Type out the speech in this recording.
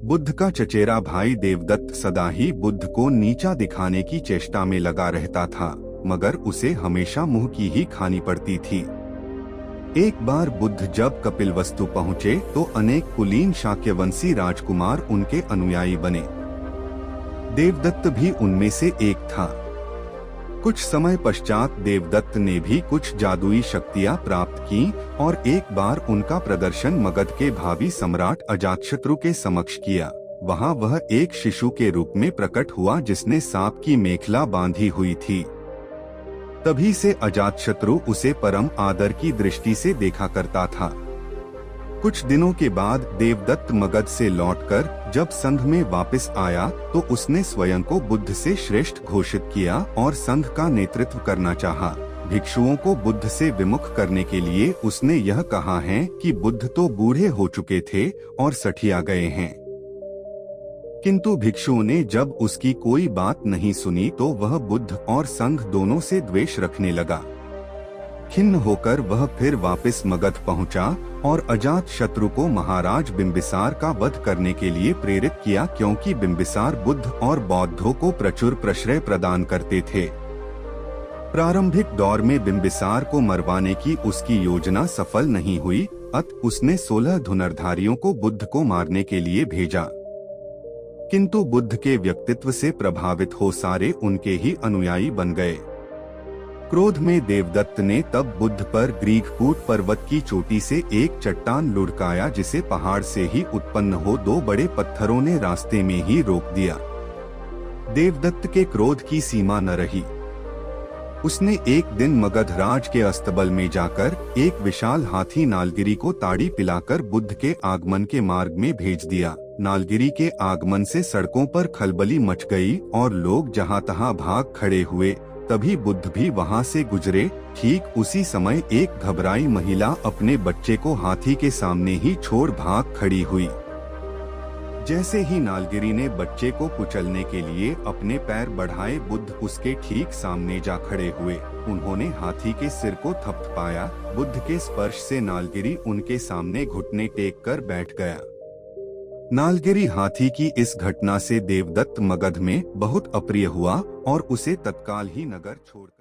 बुद्ध का चचेरा भाई देवदत्त सदा ही बुद्ध को नीचा दिखाने की चेष्टा में लगा रहता था, मगर उसे हमेशा मुंह की ही खानी पड़ती थी। एक बार बुद्ध जब कपिलवस्तु पहुँचे तो अनेक कुलीन शाक्यवंशी राजकुमार उनके अनुयायी बने। देवदत्त भी उनमें से एक था। कुछ समय पश्चात देवदत्त ने भी कुछ जादुई शक्तियां प्राप्त की और एक बार उनका प्रदर्शन मगध के भावी सम्राट अजातशत्रु के समक्ष किया। वहां वह एक शिशु के रूप में प्रकट हुआ जिसने सांप की मेखला बांधी हुई थी। तभी से अजातशत्रु उसे परम आदर की दृष्टि से देखा करता था। कुछ दिनों के बाद देवदत्त मगध से लौटकर जब संघ में वापस आया तो उसने स्वयं को बुद्ध से श्रेष्ठ घोषित किया और संघ का नेतृत्व करना चाहा। भिक्षुओं को बुद्ध से विमुख करने के लिए उसने यह कहा है कि बुद्ध तो बूढ़े हो चुके थे और सठिया गए हैं। किंतु भिक्षुओं ने जब उसकी कोई बात नहीं सुनी तो वह बुद्ध और संघ दोनों से द्वेष रखने लगा। खिन्न होकर वह फिर वापस मगध पहुंचा और अजातशत्रु को महाराज बिंबिसार का वध करने के लिए प्रेरित किया, क्योंकि बिंबिसार बुद्ध और बौद्धों को प्रचुर प्रश्रय प्रदान करते थे। प्रारंभिक दौर में बिंबिसार को मरवाने की उसकी योजना सफल नहीं हुई, अतः उसने 16 धनुर्धारियों को बुद्ध को मारने के लिए भेजा। किंतु बुद्ध के व्यक्तित्व से प्रभावित हो सारे उनके ही अनुयायी बन गए। क्रोध में देवदत्त ने तब बुद्ध पर ग्रीककूट पर्वत की चोटी से एक चट्टान लुढ़काया, जिसे पहाड़ से ही उत्पन्न हो 2 बड़े पत्थरों ने रास्ते में ही रोक दिया। देवदत्त के क्रोध की सीमा न रही। उसने एक दिन मगधराज के अस्तबल में जाकर एक विशाल हाथी नालगिरी को ताड़ी पिलाकर बुद्ध के आगमन के मार्ग में भेज दिया। नालगिरी के आगमन से सड़कों पर खलबली मच गई और लोग जहां तहां भाग खड़े हुए। तभी बुद्ध भी वहां से गुजरे। ठीक उसी समय एक घबराई महिला अपने बच्चे को हाथी के सामने ही छोड़ भाग खड़ी हुई। जैसे ही नालगिरी ने बच्चे को कुचलने के लिए अपने पैर बढ़ाए, बुद्ध उसके ठीक सामने जा खड़े हुए। उन्होंने हाथी के सिर को थपथपाया। बुद्ध के स्पर्श से नालगिरी उनके सामने घुटने टेक कर बैठ गया। नालगिरी हाथी की इस घटना से देवदत्त मगध में बहुत अप्रिय हुआ और उसे तत्काल ही नगर छोड़कर